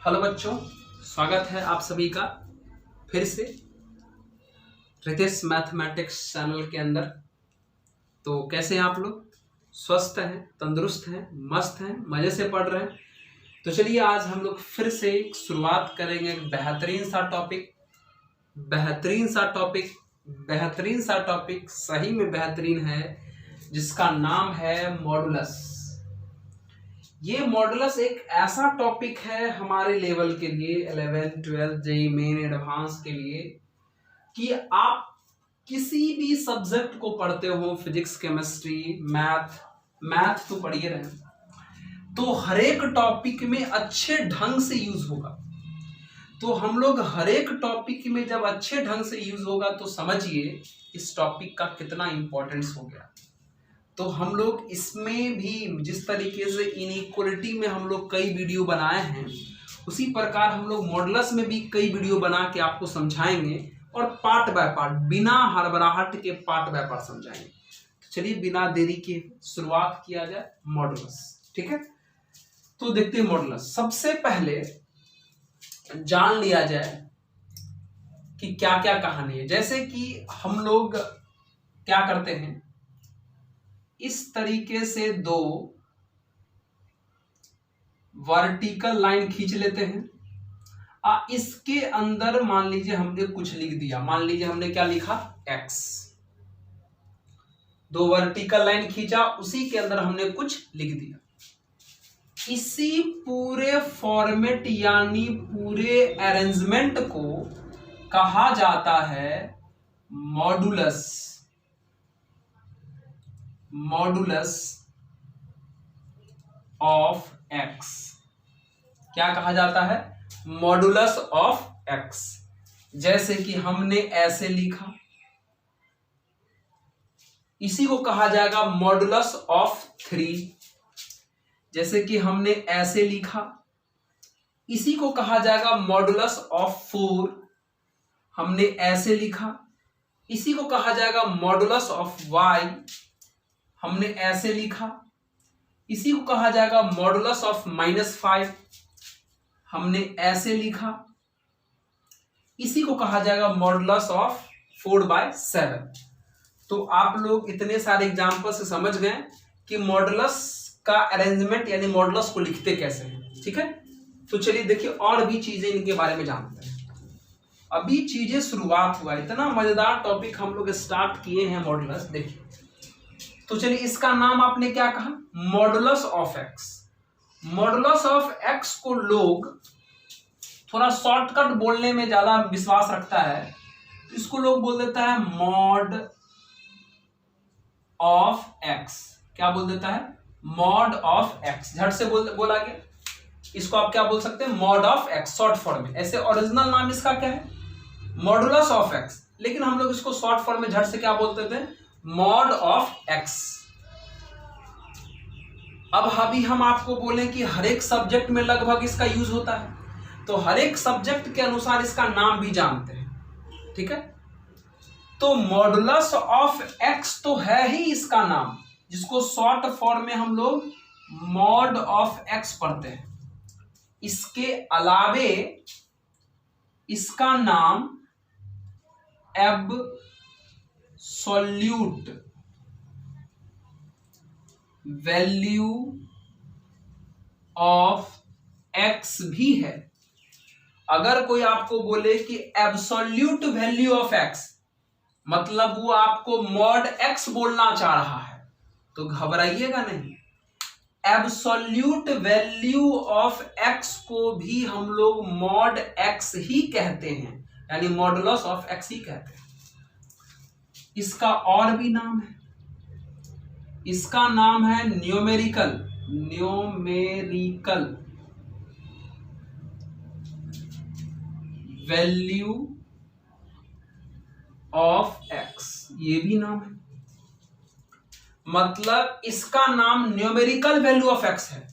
Hello बच्चों, स्वागत है आप सभी का फिर से रितेश मैथमेटिक्स चैनल के अंदर। तो कैसे हैं आप लोग? स्वस्थ हैं, तंदुरुस्त हैं, मस्त हैं, मज़े से पढ़ रहे हैं? तो चलिए आज हम लोग फिर से शुरुआत करेंगे एक बेहतरीन सा टॉपिक सही में बेहतरीन है, जिसका नाम है मॉडुलस। ये मॉडुलस एक ऐसा टॉपिक है हमारे लेवल के लिए 11, 12 जेईई मेन एडवांस के लिए कि आप किसी भी सब्जेक्ट को पढ़ते हो, फिजिक्स, केमिस्ट्री, मैथ तो पढ़िए रहे, तो हर एक टॉपिक में अच्छे ढंग से यूज होगा। तो हम लोग हर एक टॉपिक में जब अच्छे ढंग से यूज होगा तो समझिए इस टॉपिक का कितना इंपॉर्टेंस हो गया। तो हम लोग इसमें भी जिस तरीके से इनइक्वालिटी में हम लोग कई वीडियो बनाए हैं, उसी प्रकार हम लोग मॉडुलस में भी कई वीडियो बना के आपको समझाएंगे और पार्ट बाय पार्ट, बिना हड़बड़ाहट के पार्ट बाय पार्ट समझाएंगे। तो चलिए बिना देरी के शुरुआत किया जाए मॉडुलस। ठीक है, तो देखते हैं मॉडुलस। सबसे पहले जान लिया जाए कि क्या क्या कहानी है। जैसे कि हम लोग क्या करते हैं, इस तरीके से दो वर्टिकल लाइन खींच लेते हैं। इसके अंदर मान लीजिए हमने कुछ लिख दिया, मान लीजिए हमने क्या लिखा, x। दो वर्टिकल लाइन खींचा, उसी के अंदर हमने कुछ लिख दिया। इसी पूरे फॉर्मेट यानी पूरे अरेंजमेंट को कहा जाता है मॉडुलस ऑफ x। क्या कहा जाता है? Modulus of x। जैसे कि हमने ऐसे लिखा, इसी को कहा जाएगा मॉडुलस ऑफ 3। जैसे कि हमने ऐसे लिखा, इसी को कहा जाएगा मॉडुलस ऑफ 4। हमने ऐसे लिखा, इसी को कहा जाएगा मॉडुलस ऑफ y। हमने ऐसे लिखा, इसी को कहा जाएगा मॉडुलस ऑफ -5। हमने ऐसे लिखा, इसी को कहा जाएगा मॉडुलस ऑफ 4/7। तो आप लोग इतने सारे एग्जाम्पल से समझ गए कि मॉडुलस का अरेंजमेंट यानी मॉडुलस को लिखते कैसे हैं। ठीक है, तो चलिए देखिए और भी चीजें इनके बारे में जानते हैं। अभी चीजें शुरुआत हुआ, इतना मजेदार टॉपिक हम लोग स्टार्ट किए हैं मॉडुलस। देखिए, तो चलिए इसका नाम आपने क्या कहा, modulus of x। Modulus of x को लोग थोड़ा शॉर्टकट बोलने में ज्यादा विश्वास रखता है, तो इसको लोग बोल देता है मॉड ऑफ x। क्या बोल देता है? Mod of x। झट से बोला गया, इसको आप क्या बोल सकते हैं, mod of x short form में। ऐसे ओरिजिनल नाम इसका क्या है, मॉडुलस ऑफ x, लेकिन हम लोग इसको शॉर्ट फॉर्म में झट से क्या बोलते थे, मॉड ऑफ x। अब अभी हम आपको बोले कि हर एक सब्जेक्ट में लगभग इसका यूज होता है, तो हर एक सब्जेक्ट के अनुसार इसका नाम भी जानते हैं। ठीक है, तो मॉडुलस ऑफ x तो है ही इसका नाम, जिसको शॉर्ट फॉर्म में हम लोग मॉड ऑफ x पढ़ते हैं। इसके अलावे इसका नाम एब्सोल्यूट वैल्यू ऑफ x भी है। अगर कोई आपको बोले कि एब्सोल्यूट वैल्यू ऑफ x, मतलब वो आपको मॉड x बोलना चाह रहा है, तो घबराइएगा नहीं। एब्सोल्यूट वैल्यू ऑफ x को भी हम लोग मॉड x ही कहते हैं, यानी मॉडुलस ऑफ x ही कहते हैं। इसका और भी नाम है, इसका नाम है न्यूमेरिकल वैल्यू ऑफ x, ये भी नाम है। मतलब इसका नाम न्यूमेरिकल वैल्यू ऑफ x है।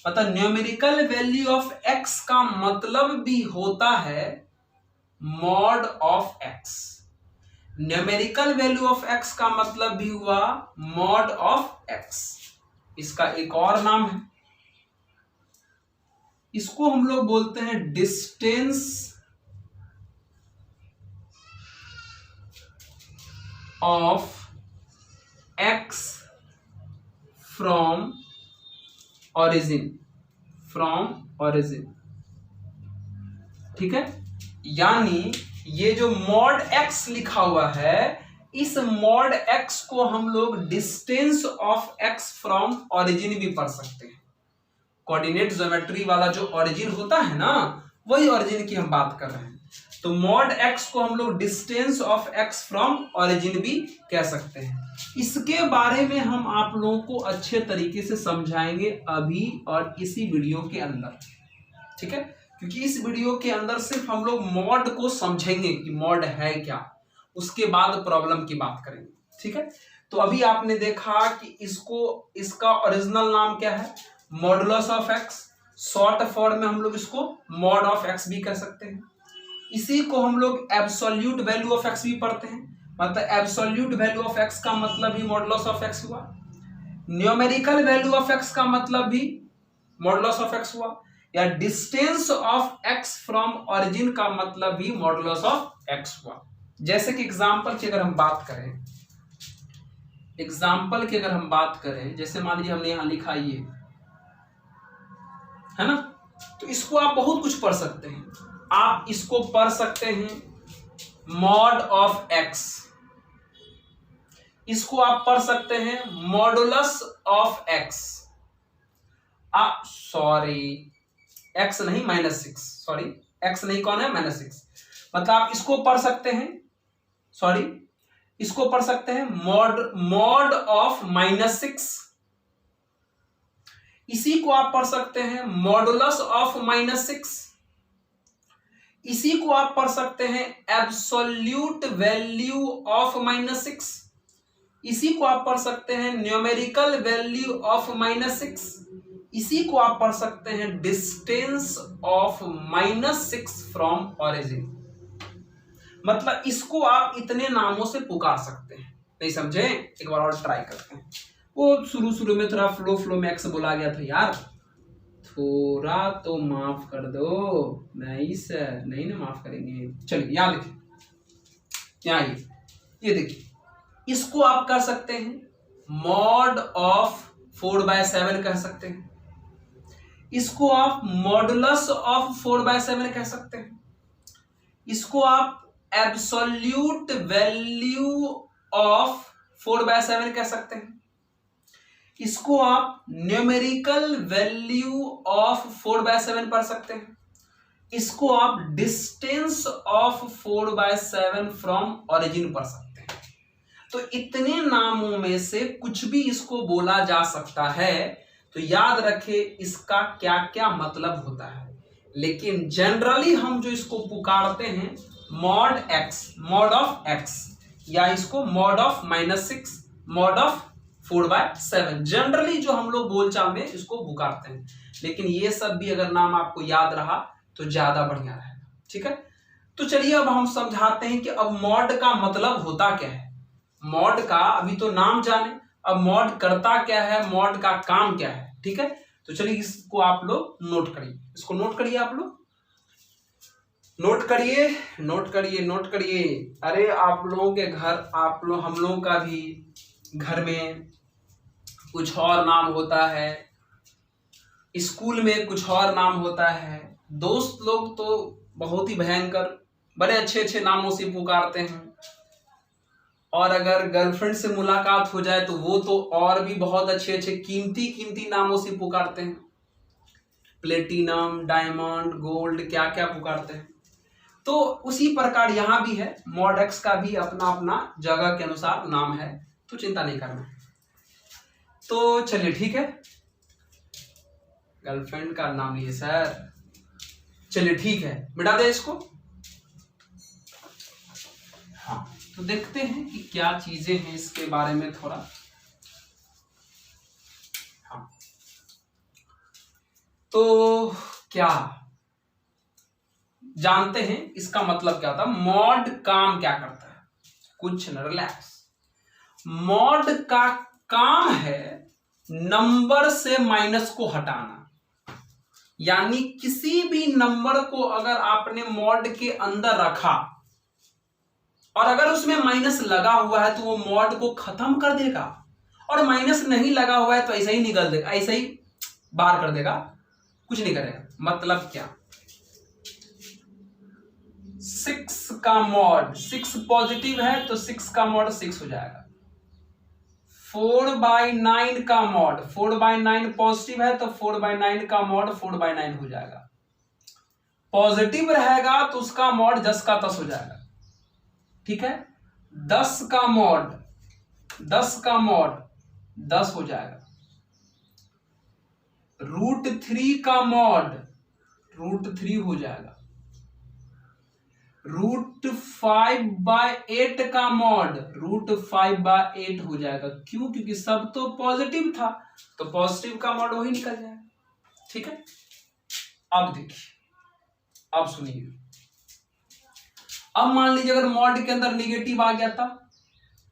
मतलब न्यूमेरिकल वैल्यू ऑफ x का मतलब भी होता है mod of x। Numerical value of x का मतलब भी हुआ मॉड ऑफ x। इसका एक और नाम है इसको हम लोग बोलते हैं distance of x from origin, ठीक है। यानी ये जो मॉड एक्स लिखा हुआ है, इस मॉड एक्स को हम लोग distance of x from origin भी पढ़ सकते हैं। कोऑर्डिनेट ज्योमेट्री वाला जो ऑरिजिन होता है ना, वही ऑरिजिन की हम बात कर रहे हैं। तो मॉड एक्स को हम लोग distance of x from origin भी कह सकते हैं। इसके बारे में हम आप लोगों को अच्छे तरीके से समझाएंगे अभी और इसी वीडियो के अंदर, ठीक है। क्योंकि इस वीडियो के अंदर सिर्फ हम लोग मॉड को समझेंगे कि मॉड है क्या, उसके बाद प्रॉब्लम की बात करेंगे, ठीक है। तो अभी आपने देखा कि इसका ओरिजिनल नाम क्या है, modulus of x. Short form में हम लोग इसको मॉड ऑफ एक्स भी कह सकते हैं। इसी को हम लोग एब्सोल्यूट वैल्यू ऑफ एक्स भी पढ़ते हैं। मतलब एब्सोल्यूट वैल्यू ऑफ एक्स का मतलब ही मॉडुलस ऑफ एक्स हुआ। न्यूमेरिकल वैल्यू ऑफ एक्स का मतलब भी मॉडुलस ऑफ एक्स हुआ। या distance of x from origin का मतलब भी मॉडुलस ऑफ एक्स हुआ। जैसे कि एग्जाम्पल की अगर हम बात करें, जैसे मान लीजिए हमने यहां लिखा ये है ना, तो इसको आप बहुत कुछ पढ़ सकते हैं। आप इसको पढ़ सकते हैं मॉड ऑफ एक्स, इसको आप पढ़ सकते हैं modulus of x, sorry x नहीं -6, सॉरी एक्स नहीं, कौन है -6। मतलब आप इसको पढ़ सकते हैं, सॉरी इसको पढ़ सकते हैं मॉड ऑफ -6, इसी को आप पढ़ सकते हैं मॉडुलस ऑफ -6, इसी को आप पढ़ सकते हैं एब्सोल्यूट वैल्यू ऑफ -6, इसी को आप पढ़ सकते हैं न्यूमेरिकल वैल्यू ऑफ -6, इसी को आप पढ़ सकते हैं डिस्टेंस ऑफ -6 फ्रॉम ऑरिजिन। मतलब इसको आप इतने नामों से पुकार सकते हैं। नहीं समझे? एक बार और ट्राई करते हैं। वो शुरू में थोड़ा फ्लो में एक्स बोला गया था यार, थोड़ा तो माफ कर दो। नहीं सर, नहीं ना माफ करेंगे। चलिए यहाँ लिखिए, यहाँ ये देखिए, इसको आप कर सकते हैं मॉड ऑफ 4/7 कह सकते हैं, इसको आप मॉडुलस ऑफ 4/7 कह सकते हैं, इसको आप एब्सोल्यूट वैल्यू ऑफ 4/7 कह सकते हैं, इसको आप न्यूमेरिकल वैल्यू ऑफ 4/7 पढ़ सकते हैं, इसको आप डिस्टेंस ऑफ 4/7 फ्रॉम ऑरिजिन पढ़ सकते हैं। तो इतने नामों में से कुछ भी इसको बोला जा सकता है। तो याद रखें इसका क्या क्या मतलब होता है। लेकिन जनरली हम जो इसको पुकारते हैं mod x, mod of x, या इसको mod of -6, mod of 4/7, generally जो हम लोग बोलचाल में इसको पुकारते हैं। लेकिन ये सब भी अगर नाम आपको याद रहा तो ज्यादा बढ़िया रहेगा, ठीक है। तो चलिए अब हम समझाते हैं कि अब मॉड का मतलब होता क्या है। मॉड का अभी तो नाम जाने, अब मॉड करता क्या है, मॉड का काम क्या है, ठीक है। तो चलिए इसको आप लोग नोट करिए, इसको नोट करिए, आप लोग नोट करिए, नोट करिए, नोट करिए। अरे आप लोगों के घर, आप लोग, हम लोगों का भी घर में कुछ और नाम होता है, स्कूल में कुछ और नाम होता है, दोस्त लोग तो बहुत ही भयंकर बड़े अच्छे अच्छे नामों से पुकारते हैं, और अगर गर्लफ्रेंड से मुलाकात हो जाए तो वो तो और भी बहुत अच्छे अच्छे कीमती कीमती नामों से पुकारते हैं, प्लेटिनम, डायमंड, गोल्ड, क्या क्या पुकारते हैं। तो उसी प्रकार यहाँ भी है, मॉड एक्स का भी अपना अपना जगह के अनुसार नाम है, तो चिंता नहीं करना। तो चलिए ठीक है, गर्लफ्रेंड का नाम लिए सर, चलिए ठीक है, मिटा दे इसको। हाँ, तो देखते हैं कि क्या चीजें हैं इसके बारे में थोड़ा। हाँ, तो क्या जानते हैं इसका मतलब क्या होता है, मॉड काम क्या करता है। कुछ न, रिलैक्स। मॉड का काम है नंबर से माइनस को हटाना, यानी किसी भी नंबर को अगर आपने मॉड के अंदर रखा और अगर उसमें माइनस लगा हुआ है तो वो मॉड को खत्म कर देगा, और माइनस नहीं लगा हुआ है तो ऐसा ही निकल देगा, ऐसा ही बाहर कर देगा, कुछ नहीं करेगा। मतलब क्या, 6 का मॉड, 6 पॉजिटिव है तो 6 का मॉड 6 हो जाएगा। 4/9 का मॉड, 4/9 पॉजिटिव है तो 4/9 का मॉड 4/9 हो जाएगा। पॉजिटिव रहेगा तो उसका मॉड 10 का 10 हो जाएगा। ठीक है, 10 का मॉड 10 हो जाएगा। √3 का मॉड √3 हो जाएगा। √5/8 का मॉड √5/8 हो जाएगा। क्यों? क्योंकि सब तो पॉजिटिव था, तो पॉजिटिव का मॉड वही निकल जाएगा। ठीक है, अब देखिए, अब सुनिए, अब मान लीजिए अगर मॉड के अंदर निगेटिव आ गया था,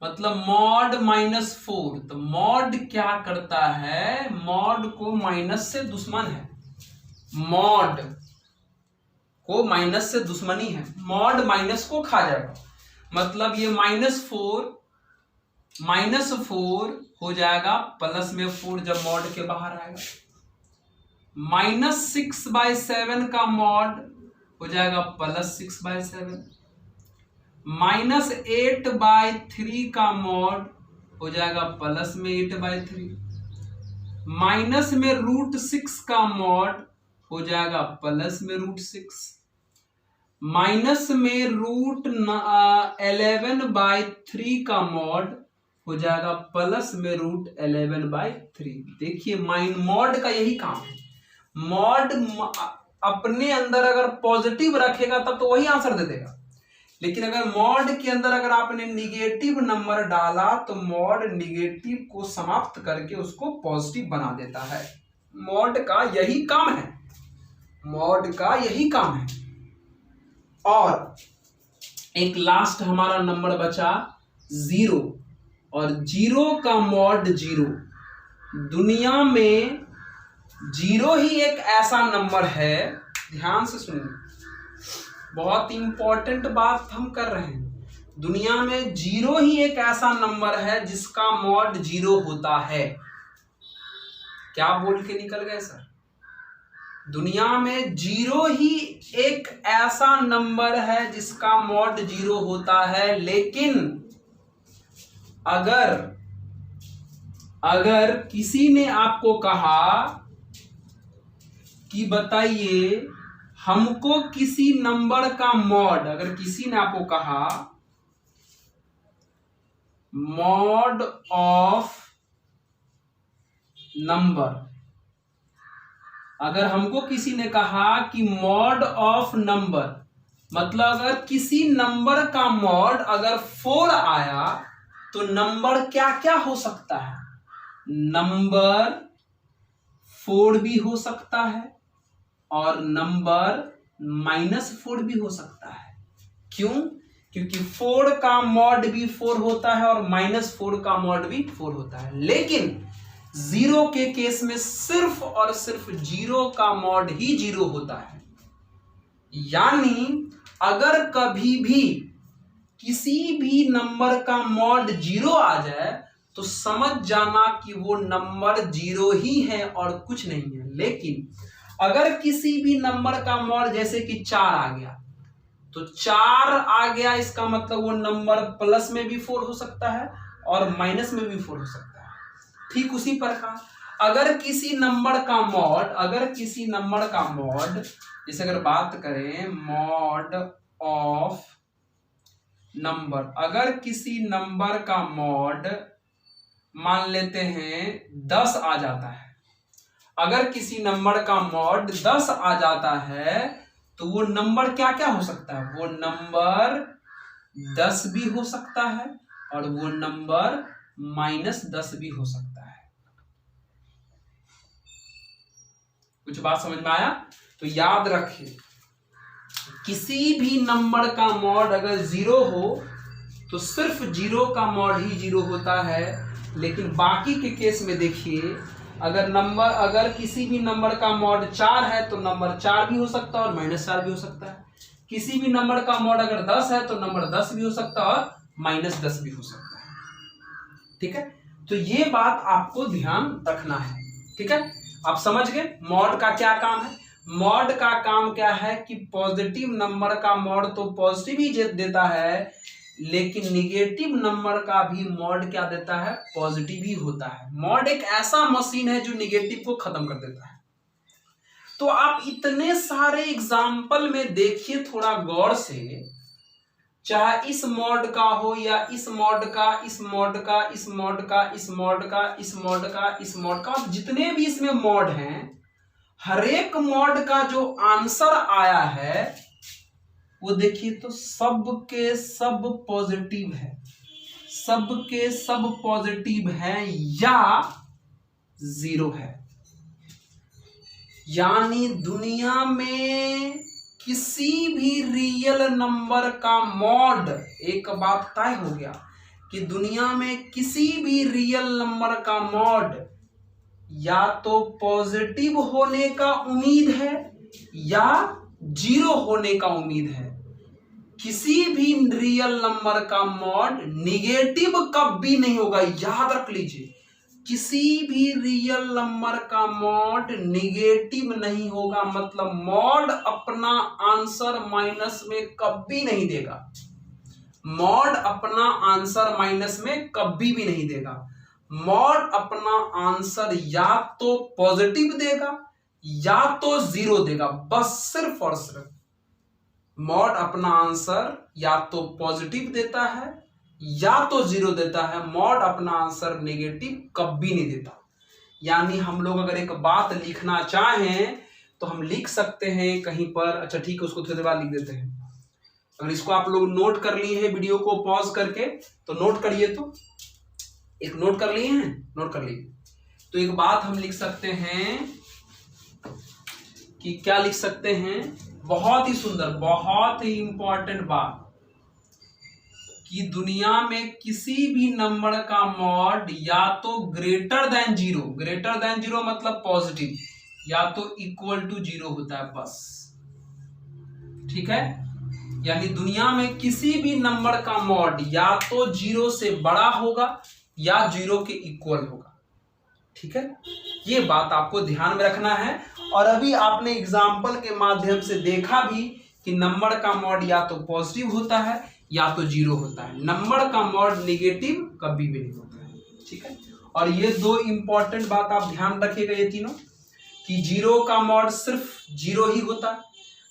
मतलब मॉड -4, तो मॉड क्या करता है, मॉड को माइनस से दुश्मन है, मॉड को माइनस से दुश्मनी है, मॉड माइनस को खा जाएगा। मतलब ये -4 हो जाएगा प्लस में 4 जब मॉड के बाहर आएगा। -6/7 का मॉड हो जाएगा +6/7। -8/3 का मॉड हो जाएगा प्लस में 8/3। माइनस में √6 का मॉड हो जाएगा प्लस में √6। माइनस में √11/3 का मॉड हो जाएगा प्लस में √11/3। देखिए, मॉड का यही काम है। मॉड अपने अंदर अगर पॉजिटिव रखेगा तब तो वही आंसर दे देगा, लेकिन अगर मॉड के अंदर अगर आपने निगेटिव नंबर डाला तो मॉड निगेटिव को समाप्त करके उसको पॉजिटिव बना देता है। मॉड का यही काम है, मॉड का यही काम है। और एक लास्ट हमारा नंबर बचा 0, और 0 का मॉड 0। दुनिया में 0 ही एक ऐसा नंबर है, ध्यान से सुनिए, बहुत इंपॉर्टेंट बात हम कर रहे हैं। दुनिया में 0 ही एक ऐसा नंबर है जिसका मॉड 0 होता है। क्या बोल के निकल गए सर? दुनिया में 0 ही एक ऐसा नंबर है जिसका मॉड 0 होता है, लेकिन अगर किसी ने आपको कहा कि बताइए हमको किसी नंबर का मॉड, अगर किसी ने आपको कहा मॉड ऑफ नंबर, अगर हमको किसी ने कहा कि मॉड ऑफ नंबर, मतलब अगर किसी नंबर का मॉड अगर 4 आया तो नंबर क्या क्या हो सकता है? नंबर 4 भी हो सकता है और नंबर -4 भी हो सकता है। क्यों? क्योंकि 4 का मॉड भी 4 होता है और -4 का मॉड भी 4 होता है, लेकिन 0 के केस में सिर्फ और सिर्फ 0 का मॉड ही 0 होता है। यानी अगर कभी भी किसी भी नंबर का मॉड 0 आ जाए तो समझ जाना कि वो नंबर 0 ही है और कुछ नहीं है। लेकिन अगर किसी भी नंबर का मॉड जैसे कि 4 आ गया, तो 4 आ गया, इसका मतलब वो नंबर प्लस में भी 4 हो सकता है और माइनस में भी 4 हो सकता है। ठीक उसी प्रकार अगर किसी नंबर का मॉड, जैसे अगर बात करें मॉड ऑफ नंबर, अगर किसी नंबर का मॉड मान लेते हैं 10 आ जाता है, अगर किसी नंबर का मॉड 10 आ जाता है तो वो नंबर क्या क्या हो सकता है? वो नंबर 10 भी हो सकता है और वो नंबर -10 भी हो सकता है। कुछ बात समझ में आया? तो याद रखिए, किसी भी नंबर का मॉड अगर 0 हो तो सिर्फ 0 का मॉड ही 0 होता है, लेकिन बाकी के केस में देखिए अगर किसी भी नंबर का मॉड 4 है तो नंबर 4 भी हो सकता है और -4 भी हो सकता है। किसी भी नंबर का मॉड अगर 10 है तो नंबर 10 भी हो सकता है और -10 भी हो सकता है। ठीक है, तो ये बात आपको ध्यान रखना है। ठीक है, आप समझ गए मॉड का क्या काम है। मॉड का काम क्या है कि पॉजिटिव नंबर का मॉड तो पॉजिटिव ही देता है, लेकिन निगेटिव नंबर का भी मॉड क्या देता है, पॉजिटिव ही होता है। मॉड एक ऐसा मशीन है जो निगेटिव को खत्म कर देता है। तो आप इतने सारे एग्जाम्पल में देखिए थोड़ा गौर से, चाहे इस मॉड का हो या इस मॉड का, इस मॉड का, इस मॉड का, इस मॉड का, इस मॉड का, इस मॉड का, जितने भी इसमें मॉड हैं, हर एक मॉड का जो आंसर आया है वो देखिए तो सब के सब पॉजिटिव है, सब के सब पॉजिटिव है या 0 है। यानी दुनिया में किसी भी रियल नंबर का मॉड, एक बात तय हो गया कि दुनिया में किसी भी रियल नंबर का मॉड या तो पॉजिटिव होने का उम्मीद है या 0 होने का उम्मीद है। किसी भी रियल नंबर का मॉड निगेटिव कभी नहीं होगा, याद रख लीजिए। किसी भी रियल नंबर का मॉड निगेटिव नहीं होगा, मतलब मॉड अपना आंसर माइनस में कभी नहीं देगा। मॉड अपना आंसर माइनस में कभी भी नहीं देगा। मॉड अपना आंसर या तो पॉजिटिव देगा या तो 0 देगा, बस सिर्फ और सिर्फ। मॉड अपना आंसर या तो पॉजिटिव देता है या तो 0 देता है। मॉड अपना आंसर नेगेटिव कभी नहीं देता। यानी हम लोग अगर एक बात लिखना चाहें तो हम लिख सकते हैं कहीं पर, अच्छा ठीक है उसको थोड़ी देर बाद लिख देते हैं। अगर इसको आप लोग नोट कर लिए हैं वीडियो को पॉज करके तो नोट करिए, तो एक नोट कर लिए हैं, नोट कर लिए तो एक बात हम लिख सकते हैं कि क्या लिख सकते हैं, बहुत ही सुंदर, बहुत ही इंपॉर्टेंट बात, कि दुनिया में किसी भी नंबर का मॉड या तो ग्रेटर देन 0, ग्रेटर देन 0 मतलब पॉजिटिव, या तो इक्वल टू 0 होता है, बस। ठीक है, यानी दुनिया में किसी भी नंबर का मॉड या तो 0 से बड़ा होगा या 0 के इक्वल होगा। ठीक है, ये बात आपको ध्यान में रखना है। और अभी आपने एग्जाम्पल के माध्यम से देखा भी कि नंबर का मॉड या तो पॉजिटिव होता है या तो 0 होता है। नंबर का मॉड नेगेटिव कभी भी नहीं होता है। ठीक है, और ये दो इंपॉर्टेंट बात आप ध्यान रखिएगा, ये तीनों, कि 0 का मॉड सिर्फ 0 ही होता है,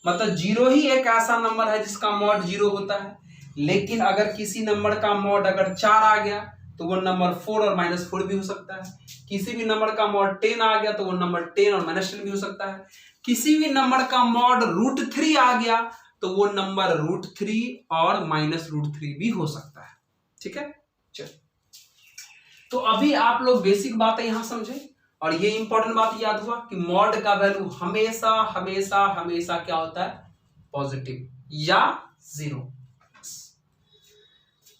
मतलब 0 ही एक ऐसा नंबर है जिसका मॉड 0 होता है। लेकिन अगर किसी नंबर का मॉड अगर 4 आ गया तो वो नंबर 4 और -4 भी हो सकता है। किसी भी नंबर का मॉड 10 आ गया तो वो नंबर 10 और -10 भी हो सकता है। किसी भी नंबर का मॉड √3 आ गया तो वो नंबर √3 और -√3 भी हो सकता है। ठीक है, चल, तो अभी आप लोग बेसिक बातें यहां समझे और ये इंपॉर्टेंट बात याद हुआ कि मॉड का वैल्यू हमेशा हमेशा हमेशा क्या होता है, पॉजिटिव या 0।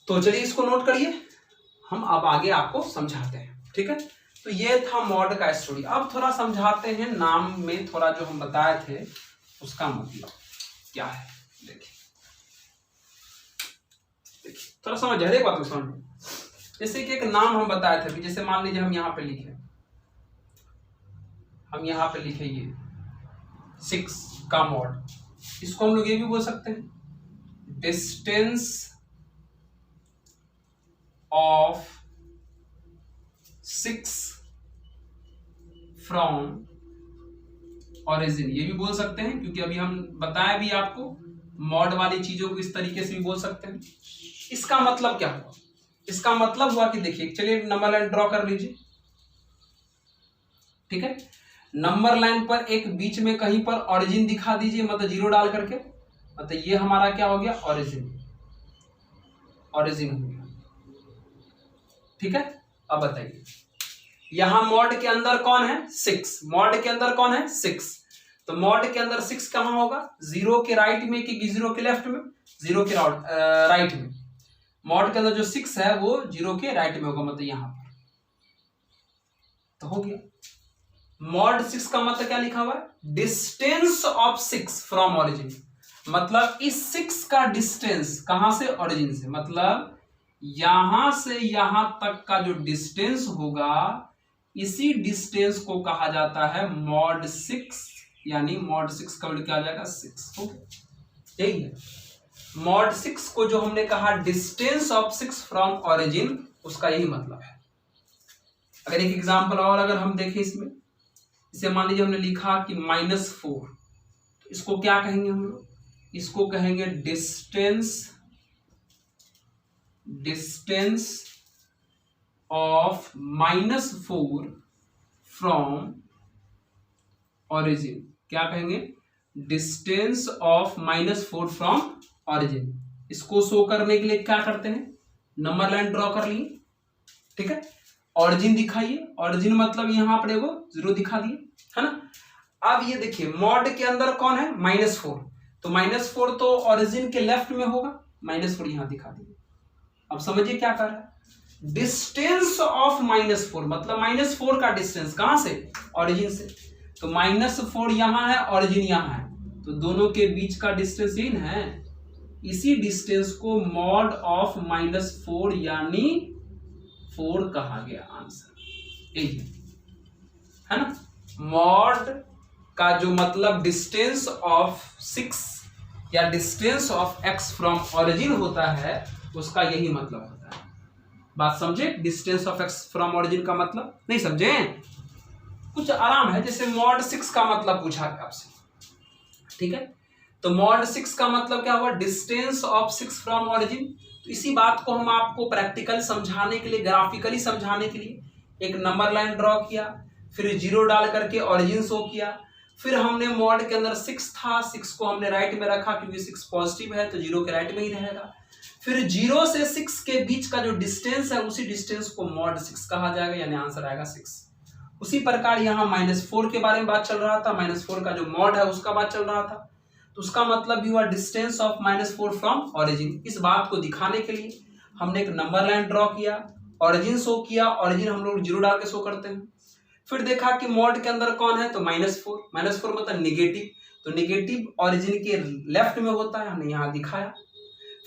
तो चलिए इसको नोट करिए, हम अब आगे आपको समझाते हैं। ठीक है, तो ये था मॉड का स्टोरी। अब थोड़ा समझाते हैं नाम में थोड़ा जो हम बताए थे उसका मतलब क्या है। देखिए थोड़ा समझ हर एक बात को समझ। जैसे कि एक नाम हम बताए थे कि जैसे मान लीजिए हम यहाँ पे लिखे ये 6 का मॉड, इसको हम लोग ये भी बोल सकते हैं डिस्टेंस ऑफ 6 फ्रॉम ओरिजिन, ये भी बोल सकते हैं, क्योंकि अभी हम बताया भी आपको मॉड वाली चीजों को इस तरीके से भी बोल सकते हैं। इसका मतलब क्या हुआ, इसका मतलब हुआ कि देखिए, चलिए नंबर लाइन ड्रॉ कर लीजिए। ठीक है, नंबर लाइन पर एक बीच में कहीं पर ओरिजिन दिखा दीजिए, मतलब 0 डाल करके, मतलब ये हमारा क्या हो गया, ओरिजिन हो गया। ठीक है, अब बताइए यहां मॉड के अंदर कौन है, 6, मॉड के अंदर कौन है, 6, तो मॉड के अंदर 6 कहां होगा, 0 के राइट में कि 0 के लेफ्ट में, 0 के राइट में। मॉड के अंदर जो 6 है वो 0 के राइट में होगा, मतलब यहां पर, तो हो गया। मॉड 6 का मतलब क्या लिखा हुआ है, डिस्टेंस ऑफ 6 फ्रॉम ओरिजिन, मतलब इस 6 का डिस्टेंस कहां से, ओरिजिन से, मतलब यहां से यहां तक का जो डिस्टेंस होगा इसी डिस्टेंस को कहा जाता है मॉड 6, यानी मॉड 6 का वैल्यू क्या आ जाएगा 6। ओके, यही है मॉड 6 को जो हमने कहा डिस्टेंस ऑफ 6 फ्रॉम ओरिजिन, उसका यही मतलब है। अगर एक एग्जांपल और अगर हम देखें इसमें, इसे मान लीजिए हमने लिखा कि -4, तो इसको क्या कहेंगे हम लोग, इसको कहेंगे डिस्टेंस ऑफ -4 फ्रॉम ओरिजिन। क्या कहेंगे, डिस्टेंस ऑफ -4 फ्रॉम ओरिजिन। इसको शो करने के लिए क्या करते हैं, नंबर लाइन ड्रॉ कर लिए, ठीक है, ओरिजिन दिखाइए, ओरिजिन मतलब यहां पर एगो 0 दिखा दिए, है ना। अब ये देखिए मॉड के अंदर कौन है, -4, तो -4 तो ओरिजिन के लेफ्ट में होगा, -4 यहां दिखा दिए। अब समझिए क्या कर रहा है, डिस्टेंस ऑफ -4 मतलब -4 का डिस्टेंस कहां से, ओरिजिन से, तो -4 यहां है, ओरिजिन यहां है, तो दोनों के बीच का डिस्टेंस इन है, इसी डिस्टेंस को मॉड ऑफ -4 यानी 4 कहा गया। आंसर यही है ना। मॉड का जो मतलब डिस्टेंस ऑफ 6 या distance of x from origin होता है, उसका यही मतलब होता है। बात समझे, distance of x from origin का मतलब नहीं समझे, कुछ आराम है। जैसे मॉड 6 का मतलब पूछा है आपसे, ठीक है, तो मॉड 6 का मतलब क्या हुआ, डिस्टेंस ऑफ 6 फ्रॉम ओरिजिन। तो इसी बात को हम आपको प्रैक्टिकल समझाने के लिए, ग्राफिकली समझाने के लिए एक नंबर लाइन ड्रॉ किया, फिर 0 डाल करके ओरिजिन शो किया, फिर हमने मॉड के अंदर 6 था, 6 को हमने राइट में रखा क्योंकि 6 पॉजिटिव है तो 0 के राइट में ही रहेगा। फिर 0 से 6 के बीच का जो डिस्टेंस है उसी डिस्टेंस को मॉड 6 कहा जाएगा, यानी आंसर आएगा 6। उसी प्रकार यहाँ -4 के बारे में बात चल रहा था, -4 का जो मॉड है उसका बात चल रहा था, तो उसका मतलब भी हुआ डिस्टेंस ऑफ -4 फ्रॉम ओरिजिन। इस बात को दिखाने के लिए हमने एक नंबर लाइन ड्रॉ किया, ओरिजिन शो किया, ओरिजिन हम लोग 0 डाल के शो करते हैं। फिर देखा कि मॉड के अंदर कौन है, तो -4 मतलब निगेटिव, तो निगेटिव ओरिजिन के लेफ्ट में होता है, हमने यहाँ दिखाया।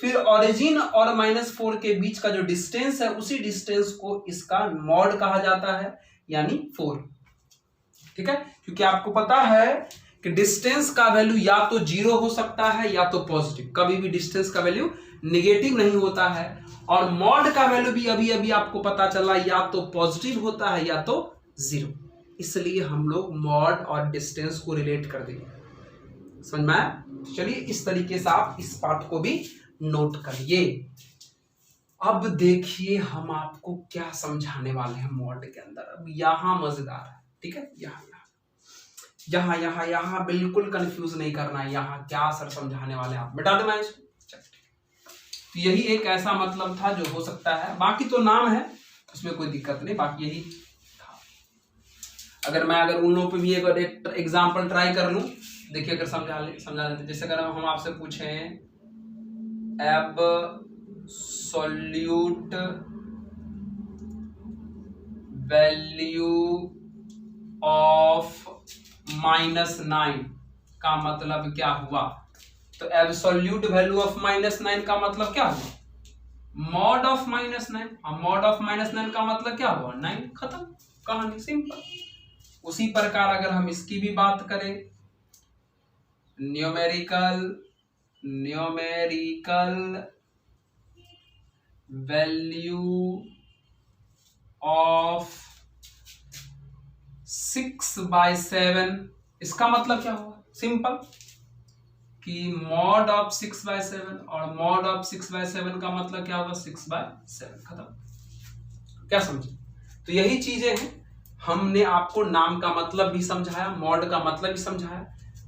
फिर ओरिजिन और -4 के बीच का जो डिस्टेंस है उसी डिस्टेंस को इसका मॉड कहा जाता है, यानी 4, ठीक है, क्योंकि आपको पता है कि डिस्टेंस का वैल्यू या तो 0 हो सकता है या तो पॉजिटिव, कभी भी डिस्टेंस का वैल्यू निगेटिव नहीं होता है। और मॉड का वैल्यू भी अभी अभी आपको पता चला, या तो पॉजिटिव होता है या तो 0, इसलिए हम लोग मॉड और डिस्टेंस को रिलेट कर देंगे। समझ में आया? चलिए इस तरीके से आप इस पार्ट को भी नोट करिए। अब देखिए हम आपको क्या समझाने वाले हैं मॉड के अंदर। अब यहां मजेदार है, ठीक है, यहाँ बिल्कुल कंफ्यूज नहीं करना है, यहाँ क्या सर समझाने वाले आप, बता दो मैं इसको। तो यही एक ऐसा मतलब था जो हो सकता है, बाकी तो नाम है उसमें कोई दिक्कत नहीं, बाकी यही था। अगर उन लोगों पे भी एक एग्जाम्पल ट्राई कर लूं, देखिए अगर समझा लेते, जैसे अगर हम आपसे पूछें एब्सोल्यूट वैल्यू ऑफ -9 का मतलब क्या हुआ, तो एब्सोल्यूट वैल्यू ऑफ -9 का मतलब क्या हुआ, मॉड ऑफ -9। मॉड ऑफ -9 का मतलब क्या हुआ, 9, खत्म, कहानी सिंपल। उसी प्रकार अगर हम इसकी भी बात करें, न्यूमेरिकल वैल्यू ऑफ 6/7, इसका मतलब क्या हुआ, सिंपल, कि मॉड ऑफ 6/7, और मॉड ऑफ 6/7 का मतलब क्या होगा, 6/7, खत्म। क्या समझे? तो यही चीजें हैं, हमने आपको नाम का मतलब भी समझाया, मॉड का मतलब भी समझाया।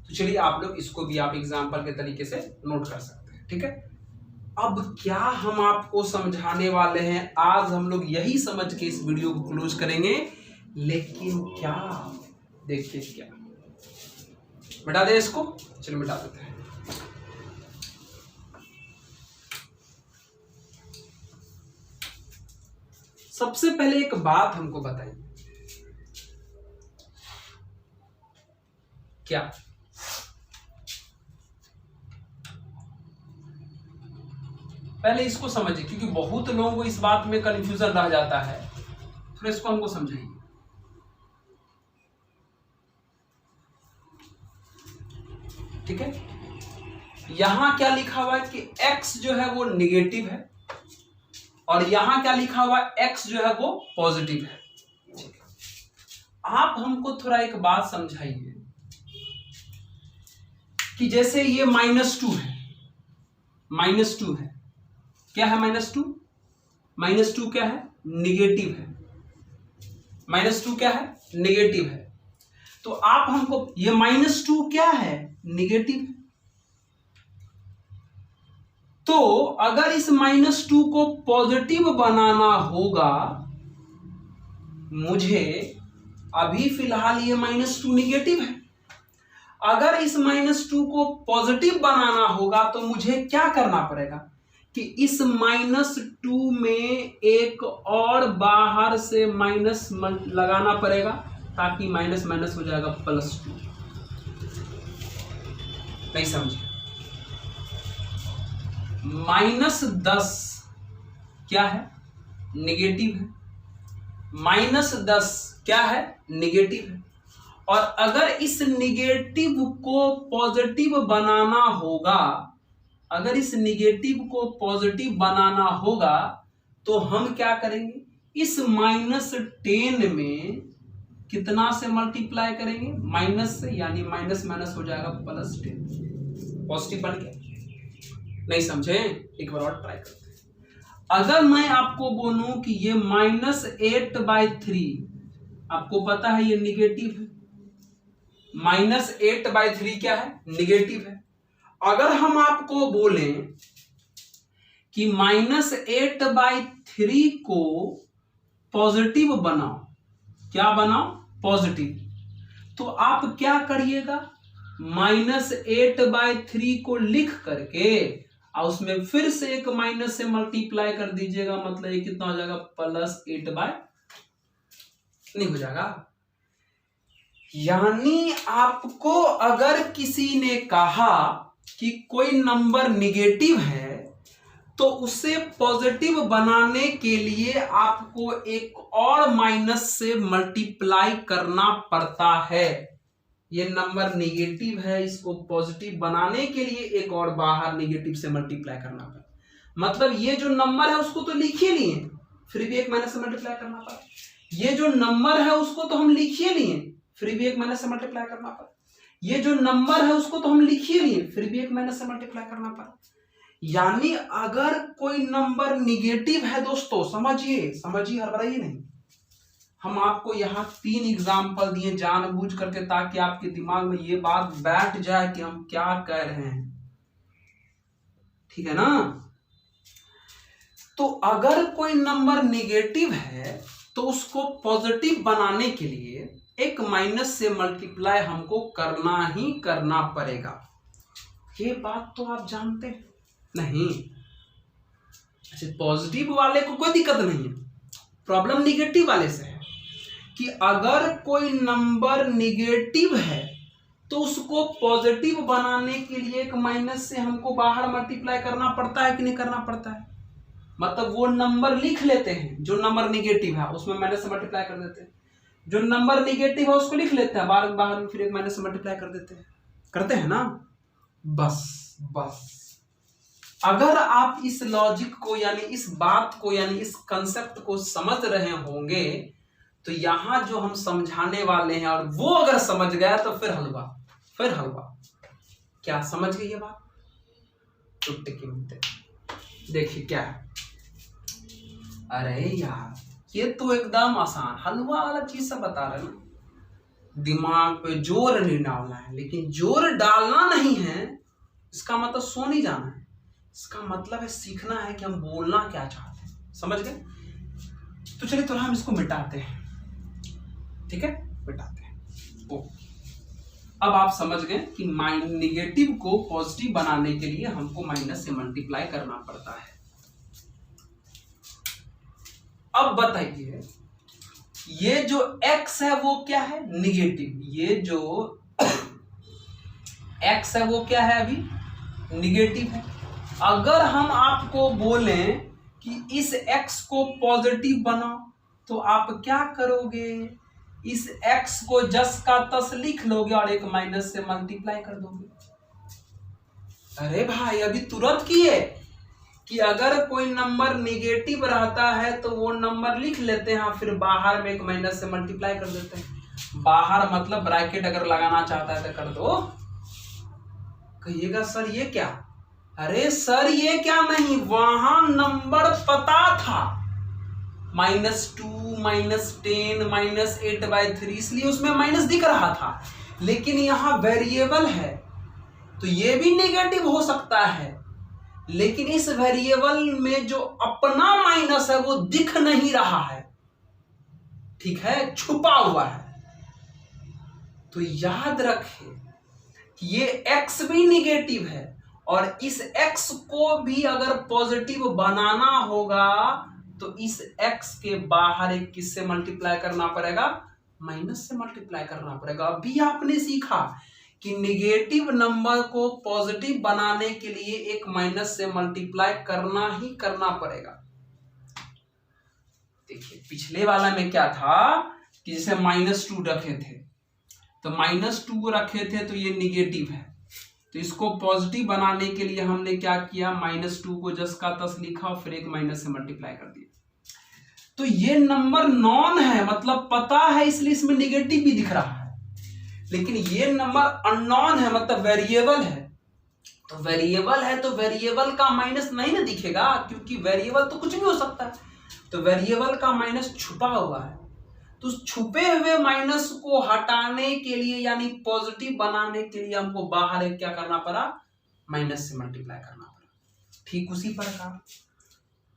तो चलिए आप लोग इसको भी आप एग्जाम्पल के तरीके से नोट कर सकते हैं, ठीक है। अब क्या हम आपको समझाने वाले हैं, आज हम लोग यही समझ के इस वीडियो को क्लोज करेंगे, लेकिन क्या, देखिए क्या, मिटा दे इसको, चलिए मिटा देते हैं। सबसे पहले एक बात हमको बताइए, क्या? पहले इसको समझिए, क्योंकि बहुत लोगों को इस बात में कंफ्यूजन रह जाता है, थोड़ा इसको हमको समझाइए। ठीक है, यहां क्या लिखा हुआ है कि x जो है वो निगेटिव है, और यहां क्या लिखा हुआ है, x जो है वो पॉजिटिव है। ठीक है, आप हमको थोड़ा एक बात समझाइए कि जैसे ये -2 है, -2 है, क्या है -2? -2 क्या है? निगेटिव है। -2 क्या है? निगेटिव है। तो आप हमको, ये -2 क्या है? निगेटिव है। तो अगर इस -2 को पॉजिटिव बनाना होगा मुझे, अभी फिलहाल ये -2 निगेटिव है, अगर इस -2 को पॉजिटिव बनाना होगा तो मुझे क्या करना पड़ेगा कि इस -2 में एक और बाहर से माइनस लगाना पड़ेगा, ताकि माइनस माइनस हो जाएगा +2। नहीं समझे? -10 क्या है? निगेटिव है। -10 क्या है? निगेटिव है। और अगर इस निगेटिव को पॉजिटिव बनाना होगा, अगर इस निगेटिव को पॉजिटिव बनाना होगा तो हम क्या करेंगे, इस -10 में कितना से मल्टीप्लाई करेंगे? माइनस से, यानी माइनस माइनस हो जाएगा +10, पॉजिटिव बन गया। नहीं समझे? एक बार और ट्राई करते हैं। अगर मैं आपको बोलूं कि ये -8/3, आपको पता है ये निगेटिव है, -8/3 क्या है? निगेटिव है। अगर हम आपको बोलें कि -8/3 को पॉजिटिव बनाओ, क्या बनाओ? पॉजिटिव, तो आप क्या करिएगा, -8/3 को लिख करके और उसमें फिर से एक माइनस से मल्टीप्लाई कर दीजिएगा, मतलब ये कितना हो जाएगा? +8/, नहीं हो जाएगा। यानी आपको अगर किसी ने कहा कि कोई नंबर निगेटिव है तो उसे पॉजिटिव बनाने के लिए आपको एक और माइनस से मल्टीप्लाई करना पड़ता है। ये नंबर निगेटिव है, इसको पॉजिटिव बनाने के लिए एक और बाहर निगेटिव से मल्टीप्लाई करना पड़ता। मतलब ये जो नंबर है उसको तो लिख ही लिए, फिर भी एक माइनस से मल्टीप्लाई करना पड़ा। ये जो नंबर है उसको तो हम लिख ही लिए, फिर भी एक माइनस से मल्टीप्लाई करना पड़ा। ये जो नंबर है उसको तो हम लिख ही लिए, फिर भी एक माइनस से मल्टीप्लाई करना पड़ा। यानी अगर कोई नंबर निगेटिव है दोस्तों, समझिए समझिए, हड़बड़ाइए नहीं। हम आपको यहाँ 3 एग्जाम्पल दिए जानबूझ करके, ताकि आपके दिमाग में ये बात बैठ जाए कि हम क्या कह रहे हैं। ठीक है ना? तो अगर कोई नंबर निगेटिव है तो उसको पॉजिटिव बनाने के लिए एक माइनस से मल्टीप्लाई हमको करना ही करना पड़ेगा। ये बात तो आप जानते हैं नहीं? अच्छा, पॉजिटिव वाले को कोई दिक्कत नहीं है, प्रॉब्लम निगेटिव वाले से है कि अगर कोई नंबर निगेटिव है तो उसको पॉजिटिव बनाने के लिए एक माइनस से हमको बाहर मल्टीप्लाई करना पड़ता है कि नहीं करना पड़ता है? मतलब वो नंबर लिख लेते हैं, जो नंबर निगेटिव है उसमें माइनस से मल्टीप्लाई कर देते हैं, जो नंबर निगेटिव है उसको लिख लेते हैं, बाहर में फिर एक माइनस से मल्टीप्लाई कर देते हैं, करते हैं ना? बस अगर आप इस लॉजिक को, यानी इस बात को, यानी इस कंसेप्ट को समझ रहे होंगे तो यहां जो हम समझाने वाले हैं और वो अगर समझ गया तो फिर हलवा। क्या समझ गई ये बात? टुट्टे की मुद्दे। देखिए क्या है, अरे यार ये तो एकदम आसान हलवा वाला चीज सब बता रहे ना, दिमाग पे जोर नहीं डालना है। लेकिन जोर डालना नहीं है इसका मतलब सो नहीं जाना है, इसका मतलब है सीखना है कि हम बोलना क्या चाहते हैं। समझ गए? तो चलिए थोड़ा हम इसको मिटाते हैं। ठीक है, मिटाते हैं। ओ, अब आप समझ गए कि निगेटिव को पॉजिटिव बनाने के लिए हमको माइनस से मल्टीप्लाई करना पड़ता है। अब बताइए, ये जो x है वो क्या है? निगेटिव। ये जो x है वो क्या है, अभी निगेटिव है। अगर हम आपको बोलें कि इस x को पॉजिटिव बनाओ तो आप क्या करोगे, इस x को जस का तस लिख लोगे और एक माइनस से मल्टीप्लाई कर दोगे। अरे भाई अभी तुरंत किए कि अगर कोई नंबर निगेटिव रहता है तो वो नंबर लिख लेते हैं, फिर बाहर में एक माइनस से मल्टीप्लाई कर देते हैं। बाहर मतलब ब्रैकेट अगर लगाना चाहता है तो कर दो। कहिएगा सर ये क्या, अरे सर ये क्या नहीं, वहां नंबर पता था -2 -10 -8/3, इसलिए उसमें माइनस दिख रहा था। लेकिन यहां वेरिएबल है तो ये भी नेगेटिव हो सकता है, लेकिन इस वेरिएबल में जो अपना माइनस है वो दिख नहीं रहा है, ठीक है, छुपा हुआ है। तो याद रखें कि ये x भी निगेटिव है और इस x को भी अगर पॉजिटिव बनाना होगा तो इस x के बाहर एक किससे मल्टीप्लाई करना पड़ेगा, माइनस से मल्टीप्लाई करना पड़ेगा। अभी आपने सीखा कि निगेटिव नंबर को पॉजिटिव बनाने के लिए एक माइनस से मल्टीप्लाई करना ही करना पड़ेगा। देखिए पिछले वाला में क्या था कि जैसे -2 रखे थे तो -2 रखे थे तो ये निगेटिव है, तो इसको पॉजिटिव बनाने के लिए हमने क्या किया, -2 को जस का तस लिखा और फिर एक माइनस से मल्टीप्लाई कर दिया। तो ये नंबर नॉन है, मतलब पता है, इसलिए इसमें निगेटिव भी दिख रहा है। लेकिन ये नंबर अननोन है, मतलब वेरिएबल है। तो वेरिएबल है तो वेरिएबल का माइनस नहीं ना दिखेगा, क्योंकि वेरिएबल तो कुछ भी हो सकता है। तो वेरिएबल का माइनस छुपा हुआ है, तो छुपे हुए माइनस को हटाने के लिए यानी पॉजिटिव बनाने के लिए हमको बाहर एक क्या करना पड़ा, माइनस से मल्टीप्लाई करना पड़ा। ठीक उसी प्रकार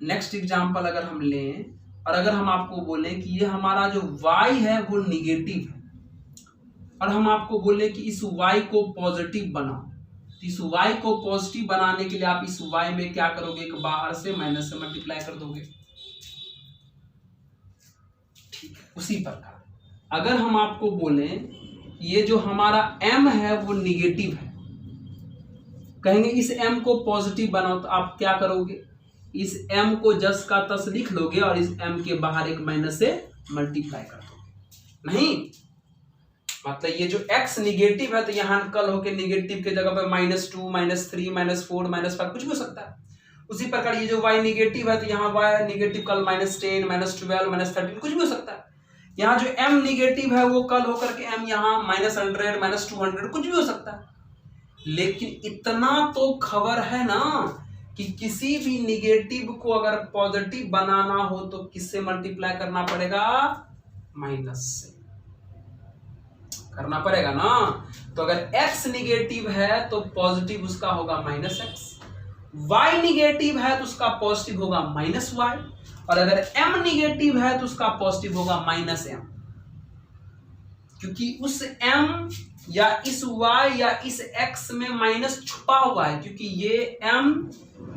नेक्स्ट एग्जांपल अगर हम लें और अगर हम आपको बोले कि ये हमारा जो y है वो निगेटिव है और हम आपको बोले कि इस y को पॉजिटिव बनाओ, तो इस y को पॉजिटिव बनाने के लिए आप इस y में क्या करोगे, एक बाहर से माइनस से मल्टीप्लाई कर दोगे। ठीक है, उसी प्रकार अगर हम आपको बोले ये जो हमारा m है वो निगेटिव है, कहेंगे इस m को पॉजिटिव बनाओ, तो आप क्या करोगे, इस m को जस का तस लिख लोगे और इस m के बाहर एक माइनस से मल्टीप्लाई कर दोगे। नहीं, मतलब ये जो x निगेटिव है तो यहाँ कल होके निगेटिव के जगह पे -2 -3 -4 -5 कुछ भी हो सकता है। उसी प्रकार ये जो y निगेटिव है तो यहाँ y निगेटिव कल -10 -12 -13 कुछ भी हो सकता है। यहाँ जो m निगेटिव है वो कल होकर के m यहाँ -100 -200 कुछ भी हो सकता है। लेकिन इतना तो खबर है ना कि किसी भी निगेटिव को अगर पॉजिटिव बनाना हो तो किससे मल्टीप्लाई करना पड़ेगा, माइनस से करना पड़ेगा ना। तो अगर x निगेटिव है तो पॉजिटिव उसका होगा -x, y निगेटिव है तो उसका पॉजिटिव होगा -y, और अगर m निगेटिव है तो उसका पॉजिटिव होगा -m, क्योंकि उस m या इस y या इस x में माइनस छुपा हुआ है, क्योंकि ये m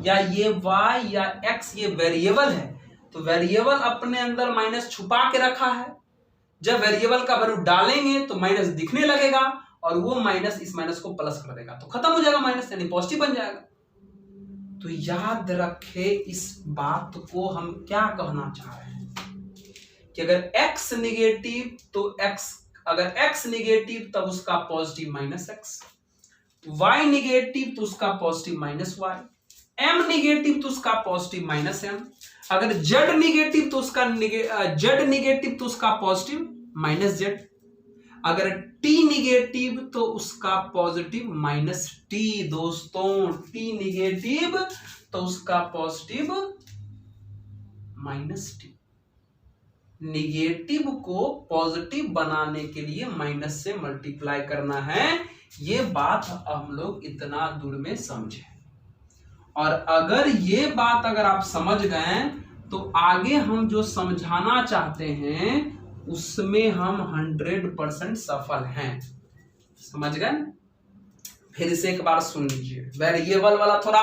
या ये y या x ये वेरिएबल है, तो वेरिएबल अपने अंदर माइनस छुपा के रखा है। जब वेरिएबल का वैल्यू डालेंगे तो माइनस दिखने लगेगा और वो माइनस इस माइनस को प्लस कर देगा, तो खत्म हो जाएगा माइनस, यानी पॉजिटिव बन जाएगा। तो याद रखे इस बात को, हम क्या कहना चाह रहे हैं कि अगर x निगेटिव तो x, अगर x निगेटिव तब उसका पॉजिटिव -x, y निगेटिव तो उसका पॉजिटिव -y, m निगेटिव तो उसका पॉजिटिव -m, अगर z निगेटिव तो उसका z निगेटिव तो उसका पॉजिटिव -z, अगर t निगेटिव तो उसका पॉजिटिव -t। दोस्तों t निगेटिव तो उसका पॉजिटिव -t। निगेटिव को पॉजिटिव बनाने के लिए माइनस से मल्टीप्लाई करना है, ये बात हम लोग इतना दूर में समझे। और अगर ये बात अगर आप समझ गए तो आगे हम जो समझाना चाहते हैं उसमें हम 100% सफल हैं। समझ गए? फिर से एक बार सुन लीजिए। वेरिएबल वाला थोड़ा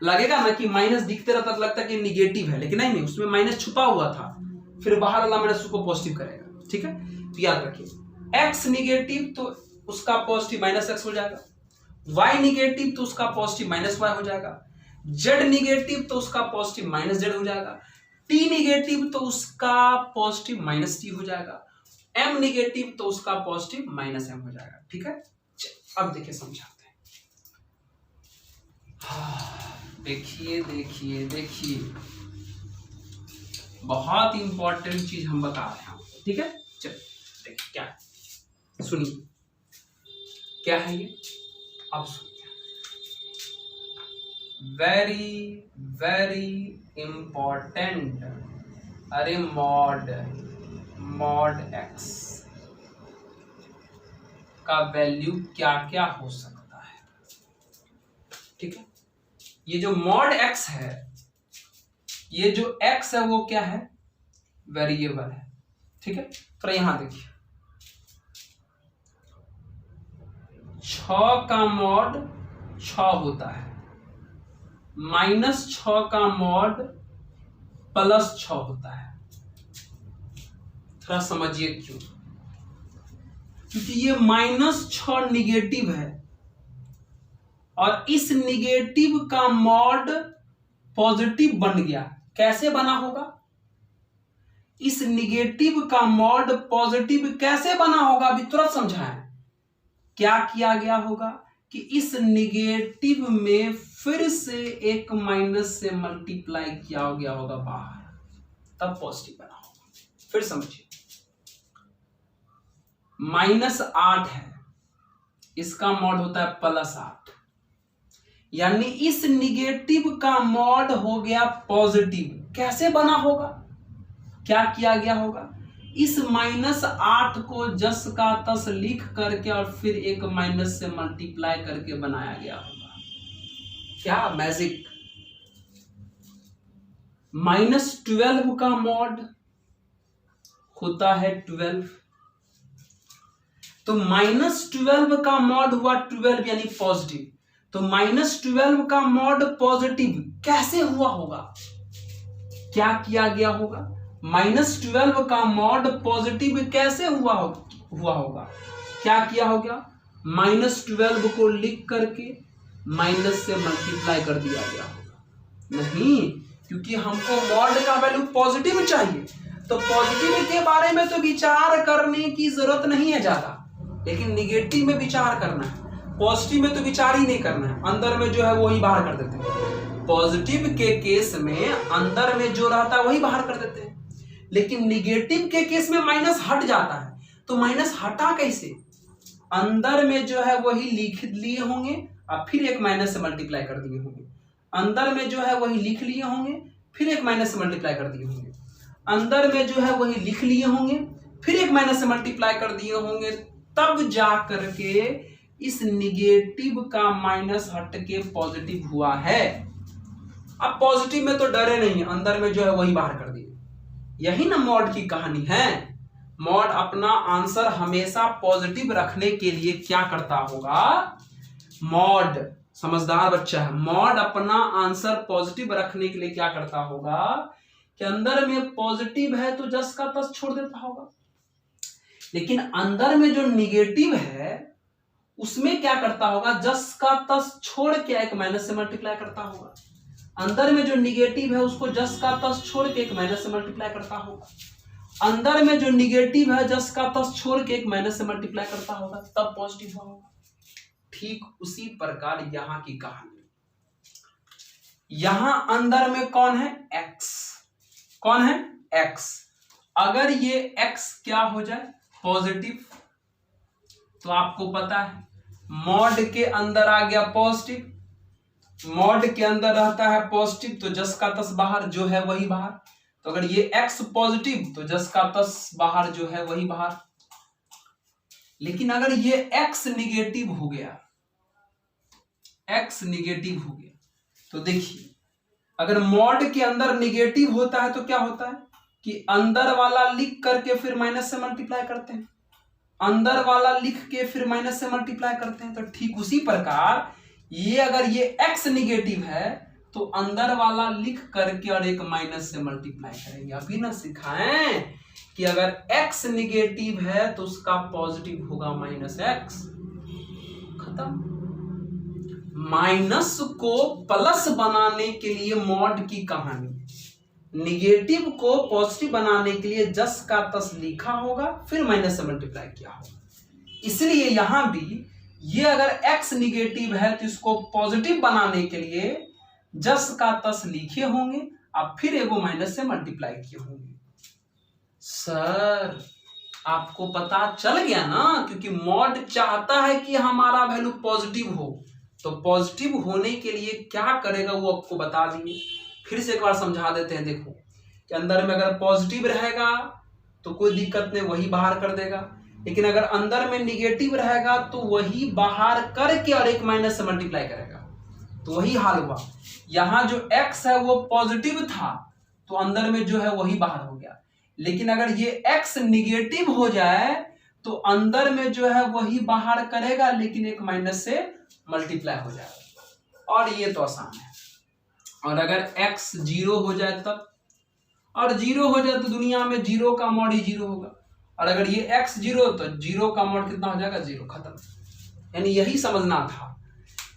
लगेगा ना कि माइनस दिखते रहता तो लगता कि निगेटिव है, लेकिन नहीं, उसमें माइनस छुपा हुआ था, फिर बाहर वाला माइनस उसको पॉजिटिव करेगा। ठीक है, तो याद रखिए x निगेटिव तो उसका पॉजिटिव -x हो जाएगा, y निगेटिव तो उसका पॉजिटिव माइनस y हो जाएगा, z निगेटिव तो उसका पॉजिटिव माइनस z हो जाएगा, t निगेटिव तो उसका पॉजिटिव माइनस t हो जाएगा, m निगेटिव तो उसका पॉजिटिव माइनस m हो जाएगा। ठीक है, अब देखिए समझाते हैं। देखिए देखिए देखिए, बहुत इंपॉर्टेंट चीज हम बता रहे हैं आपको। ठीक है, चलिए देखिए क्या है, सुनिए क्या है ये, अब सुनिए। वेरी वेरी इंपॉर्टेंट, अरे मॉड एक्स का वैल्यू क्या क्या हो सकता है। ठीक है, ये जो मॉड एक्स है, ये जो x है वो क्या है, वेरिएबल है। ठीक है, तो यहां देखिए 6 का मॉड 6 होता है, -6 का मॉड +6 होता है। थोड़ा समझिए क्यों, क्योंकि ये -6 निगेटिव है और इस निगेटिव का मॉड पॉजिटिव बन गया। कैसे बना होगा, इस निगेटिव का मॉड पॉजिटिव कैसे बना होगा, अभी तुरंत समझाएं। क्या किया गया होगा कि इस निगेटिव में फिर से एक माइनस से मल्टीप्लाई किया गया होगा बाहर, तब पॉजिटिव बना होगा। फिर समझिए, -8 है, इसका मॉड होता है +8, यानी इस निगेटिव का मॉड हो गया पॉजिटिव। कैसे बना होगा, क्या किया गया होगा, इस -8 को जस का तस लिख करके और फिर एक माइनस से मल्टीप्लाई करके बनाया गया होगा। क्या मैजिक। -12 का मॉड होता है 12, तो -12 का मॉड हुआ 12 यानी पॉजिटिव, तो -12 का मॉड पॉजिटिव कैसे हुआ होगा, क्या किया गया होगा, -12 का मॉड पॉजिटिव कैसे हुआ होगा, क्या किया होगा, -12 को लिख करके माइनस से मल्टीप्लाई कर दिया गया होगा। नहीं, क्योंकि हमको मॉड का वैल्यू पॉजिटिव चाहिए, तो पॉजिटिव के बारे में तो विचार करने की जरूरत नहीं है ज्यादा, लेकिन निगेटिव में विचार करना है। पॉजिटिव में तो विचार ही नहीं करना है, अंदर में जो है वही बाहर कर देते हैं। पॉजिटिव के केस में अंदर में जो रहता है वही बाहर कर देते हैं, लेकिन निगेटिव के केस में माइनस हट जाता है। तो माइनस हटा कैसे, अंदर में जो है वही लिख लिए होंगे और फिर एक माइनस से मल्टीप्लाई कर दिए होंगे, अंदर में जो है वही लिख लिए होंगे फिर एक माइनस से मल्टीप्लाई कर दिए होंगे, अंदर में जो है वही लिख लिए होंगे फिर एक माइनस से मल्टीप्लाई कर दिए होंगे, तब जा करके इस निगेटिव का माइनस हट के पॉजिटिव हुआ है। अब पॉजिटिव में तो डरे नहीं, अंदर में जो है वही बाहर कर दिए। यही ना मॉड की कहानी है। मॉड अपना आंसर हमेशा पॉजिटिव रखने के लिए क्या करता होगा, मॉड समझदार बच्चा है, मॉड अपना आंसर पॉजिटिव रखने के लिए क्या करता होगा कि अंदर में पॉजिटिव है तो जस का तस छोड़ देता होगा, लेकिन अंदर में जो निगेटिव है उसमें क्या करता होगा, जस का तस छोड़ के एक माइनस से मल्टीप्लाई करता होगा। अंदर में जो निगेटिव है उसको जस का तस छोड़ के एक माइनस से मल्टीप्लाई करता होगा, अंदर में जो निगेटिव है जस का तस छोड़ के एक माइनस से मल्टीप्लाई करता होगा, तब पॉजिटिव होगा। ठीक उसी प्रकार यहां की कहानी, यहां अंदर में कौन है, एक्स, कौन है, एक्स। अगर ये एक्स क्या हो जाए, पॉजिटिव, तो आपको पता है मॉड के अंदर आ गया पॉजिटिव, मॉड के अंदर रहता है पॉजिटिव तो जस का तस बाहर जो है वही बाहर, तो अगर ये x पॉजिटिव तो जस का तस बाहर जो है वही बाहर। लेकिन अगर ये x निगेटिव हो गया, x निगेटिव हो गया, तो देखिए अगर मॉड के अंदर निगेटिव होता है तो क्या होता है कि अंदर वाला लिख करके फिर माइनस से मल्टीप्लाई करते हैं, अंदर वाला लिख के फिर माइनस से मल्टीप्लाई करते हैं। तो ठीक उसी प्रकार ये अगर ये x निगेटिव है तो अंदर वाला लिख करके और एक माइनस से मल्टीप्लाई करेंगे। अभी ना सिखाएं कि अगर x निगेटिव है तो उसका पॉजिटिव होगा -x, खत्म। माइनस को प्लस बनाने के लिए मॉड की कहानी, निगेटिव को पॉजिटिव बनाने के लिए जस का तस लिखा होगा, फिर माइनस से मल्टीप्लाई किया होगा। इसलिए यहां भी ये अगर x निगेटिव है तो इसको पॉजिटिव बनाने के लिए जस का तस लिखे होंगे, अब फिर एगो माइनस से मल्टीप्लाई किए होंगे। सर आपको पता चल गया ना, क्योंकि मॉड चाहता है कि हमारा वैल्यू पॉजिटिव हो, तो पॉजिटिव होने के लिए क्या करेगा वो आपको बता दिए। फिर से एक बार समझा देते हैं। देखो कि अंदर में अगर पॉजिटिव रहेगा तो कोई दिक्कत नहीं, वही बाहर कर देगा, लेकिन अगर अंदर में निगेटिव रहेगा तो वही बाहर करके और एक माइनस से मल्टीप्लाई करेगा, तो वही हाल हुआ। यहाँ जो x है वो पॉजिटिव था तो अंदर में जो है वही बाहर हो गया, लेकिन अगर ये x निगेटिव हो जाए तो अंदर में जो है वही बाहर करेगा, लेकिन एक माइनस से मल्टीप्लाई हो जाएगा। और ये तो आसान है। और अगर x 0 हो जाए तब, और 0 हो जाए तो दुनिया में 0 का मॉड ही 0 होगा, और अगर ये x 0 तो 0 का मॉड कितना हो जाएगा, 0, खत्म। यानी यही समझना था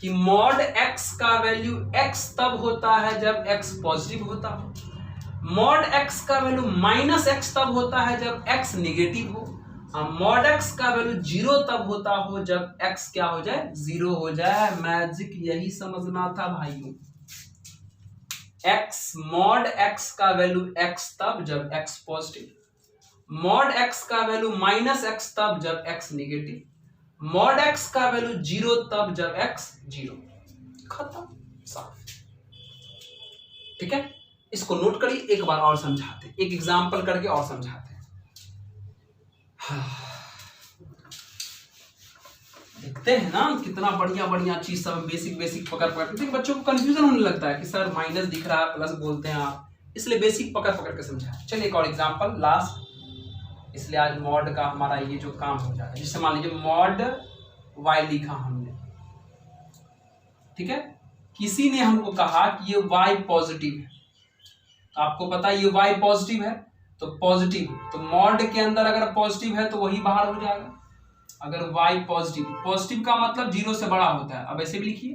कि मॉड x का वैल्यू x तब होता है जब x पॉजिटिव होता हो, मॉड x का वैल्यू माइनस x तब होता है जब x निगेटिव हो, और मॉड x का वैल्यू 0 तब होता हो जब x क्या हो जाए, 0 हो जाए। मैजिक यही समझना था भाइयों। x मॉड x का वैल्यू x तब जब x पॉजिटिव, मॉड x का वैल्यू माइनस x तब जब x निगेटिव, मॉड x का वैल्यू 0 तब जब x 0, खत्म, साफ। ठीक है, इसको नोट करिए, एक बार और समझाते हैं, एक एग्जांपल करके और समझाते हैं। देखते हैं ना कितना बढ़िया बढ़िया चीज सब बेसिक बेसिक पकड़ पकड़। देखिए बच्चों को कंफ्यूजन होने लगता है कि सर माइनस दिख रहा है प्लस बोलते हैं आप, इसलिए बेसिक पकड़ पकड़ के समझाएं। चलिए एक और एग्जांपल लास्ट, इसलिए आज मॉड का हमारा ये जो काम हो जाएगा। जिससे मान लीजिए मॉड y लिखा हमने, ठीक है, किसी ने हमको कहा कि ये y पॉजिटिव है, आपको पता है ये y पॉजिटिव है तो पॉजिटिव, तो मॉड के अंदर अगर पॉजिटिव है तो वही बाहर हो जाएगा। अगर y पॉजिटिव, पॉजिटिव का मतलब 0 से बड़ा होता है, अब ऐसे भी लिखिए,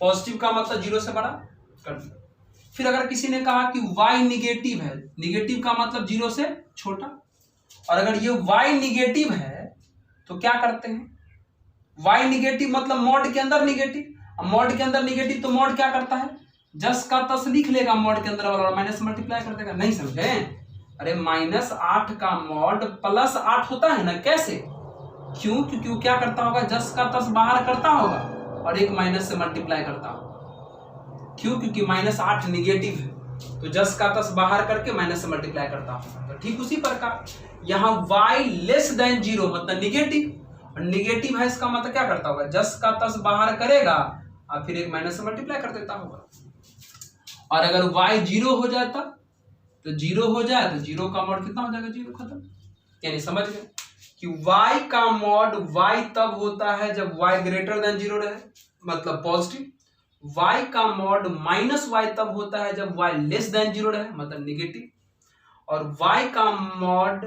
पॉजिटिव का मतलब 0 से बड़ा कर दिया। फिर अगर किसी ने कहा कि y निगेटिव है, निगेटिव का मतलब 0 से छोटा, और अगर ये y निगेटिव है तो क्या करते हैं, y निगेटिव मतलब मॉड के अंदर निगेटिव, मॉड के अंदर निगेटिव तो मॉड क्या करता है, जस का तस लिख लेगा मॉड के अंदर वाला और माइनस मल्टीप्लाई कर देगा। नहीं समझे? अरे -8 का मॉड +8 होता है ना, कैसे, क्यों, क्योंकि वो क्या करता होगा, जस का तस बाहर करता होगा और एक माइनस से मल्टीप्लाई करता होगा। क्यों, क्योंकि -8 निगेटिव है तो जस का तस बाहर करके माइनस से मल्टीप्लाई करता होगा। तो ठीक उसी प्रकार यहाँ y लेस देन 0 मतलब निगेटिव, और निगेटिव है इसका मतलब क्या करता होगा, जस का तस बाहर करेगा और फिर एक माइनस से मल्टीप्लाई कर देता होगा। और अगर y 0 हो जाता तो 0 हो जाए तो 0 का मॉड कितना हो जाएगा, 0, खत्म। यानी समझ गए कि y का मॉड y तब होता है जब y ग्रेटर देन 0 रहे, मतलब पॉजिटिव, y का मॉड -y तब होता है जब y लेस देन 0 रहे, मतलब निगेटिव, और y का मॉड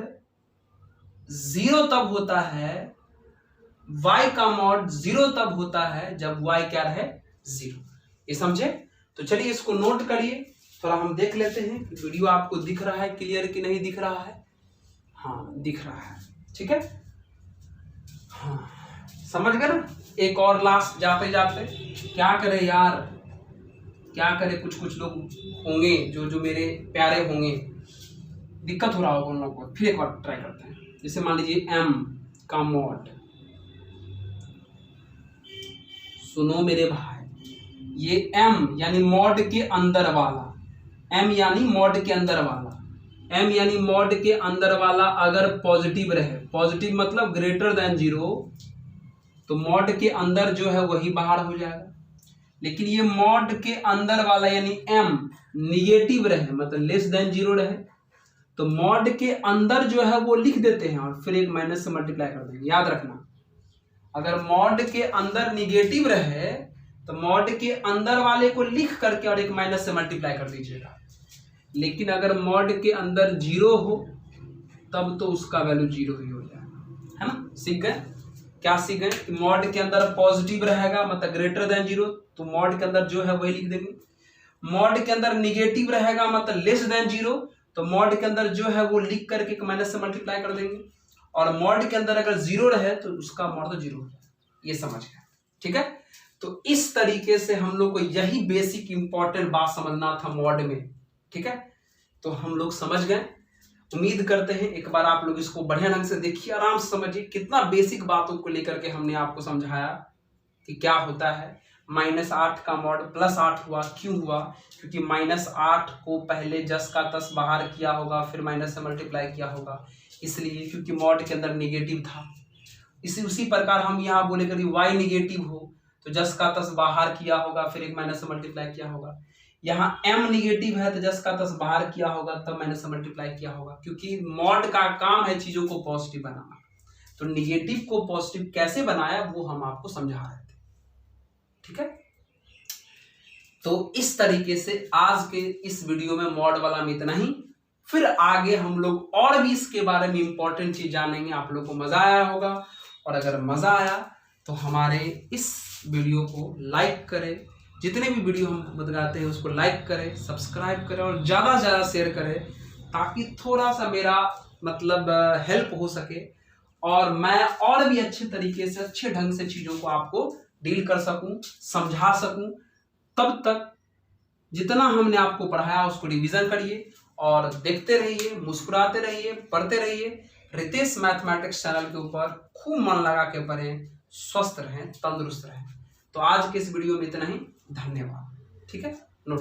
0 तब होता है, y का मॉड 0 तब होता है जब y क्या रहे, 0। ये समझे? तो चलिए इसको नोट करिए, थोड़ा हम देख लेते हैं कि वीडियो आपको दिख रहा है क्लियर कि नहीं दिख रहा है। हाँ दिख रहा है, ठीक है, हाँ समझ गए ना। एक और लास्ट जाते जाते, क्या करे यार, क्या करे, कुछ कुछ लोग होंगे जो मेरे प्यारे होंगे, दिक्कत हो रहा होगा उन लोगों को। फिर एक बार ट्राई करते हैं। जैसे मान लीजिए m का मॉड, सुनो मेरे भाई, ये m यानी मॉड के अंदर वाला, m यानी मॉड के अंदर वाला, m यानी मॉड के अंदर वाला अगर पॉजिटिव रहे, पॉजिटिव मतलब ग्रेटर देन 0, तो मॉड के अंदर जो है वही बाहर हो जाएगा। लेकिन ये मॉड के अंदर वाला यानी m निगेटिव रहे, मतलब लेस देन 0 रहे, तो मॉड के अंदर जो है वो लिख देते हैं और फिर एक माइनस से मल्टीप्लाई कर देंगे। याद रखना, अगर मॉड के अंदर निगेटिव रहे तो मॉड के अंदर वाले को लिख करके और एक माइनस से मल्टीप्लाई कर दीजिएगा। लेकिन अगर मॉड के अंदर 0 हो तब तो उसका वैल्यू 0 ही हो जाएगा, है ना। सीख गए? क्या सीख गए कि मॉड के अंदर पॉजिटिव रहेगा मतलब ग्रेटर देन 0, तो मॉड के अंदर जो है वही लिख देंगे। मॉड के अंदर निगेटिव रहेगा मतलब लेस देन 0, तो मॉड के अंदर जो है वो लिख करके माइनस से मल्टीप्लाई कर देंगे। और मॉड के अंदर अगर 0 रहे तो उसका मॉड तो 0 है, ये समझ गए, ठीक है। तो इस तरीके से हम लोग को यही बेसिक इंपॉर्टेंट बात समझना था मॉड में, ठीक है। तो हम लोग समझ गए, उम्मीद करते हैं एक बार आप लोग इसको बढ़िया ढंग से देखिए, आराम से समझिए। कितना बेसिक बातों को लेकर के हमने आपको समझाया कि क्या होता है। -8 का मॉड +8 हुआ, क्यों हुआ? क्योंकि -8 को पहले जस का तस बाहर किया होगा, फिर माइनस से मल्टीप्लाई किया होगा, इसलिए क्योंकि मॉड के अंदर निगेटिव था। उसी प्रकार हम यहाँ बोले कभी y निगेटिव हो तो जस का तस बाहर किया होगा, फिर एक माइनस से मल्टीप्लाई किया होगा। यहाँ m निगेटिव है तो जस का तस बाहर किया होगा, तब माइनस से मल्टीप्लाई किया होगा, क्योंकि मॉड का काम है चीजों को पॉजिटिव बनाना। तो निगेटिव को पॉजिटिव कैसे बनाया वो हम आपको समझा रहे थे, ठीक है। तो इस तरीके से आज के इस वीडियो में मॉड वाला में इतना ही। फिर आगे हम लोग और भी इसके बारे में इंपॉर्टेंट चीज जानेंगे। आप लोग को मजा आया होगा, और अगर मजा आया तो हमारे इस वीडियो को लाइक करें, जितने भी वीडियो हम बताते हैं उसको लाइक करें, सब्सक्राइब करें और ज़्यादा से ज़्यादा शेयर करें, ताकि थोड़ा सा मेरा मतलब हेल्प हो सके और मैं और भी अच्छे तरीके से अच्छे ढंग से चीज़ों को आपको डील कर सकूं, समझा सकूं। तब तक जितना हमने आपको पढ़ाया उसको रिवीजन करिए और देखते रहिए, मुस्कुराते रहिए, पढ़ते रहिए। रितेश मैथमेटिक्स चैनल के ऊपर खूब मन लगा के पढ़ें, स्वस्थ रहें, तंदुरुस्त रहें। तो आज के इस वीडियो में इतना ही, धन्यवाद, ठीक है। नोट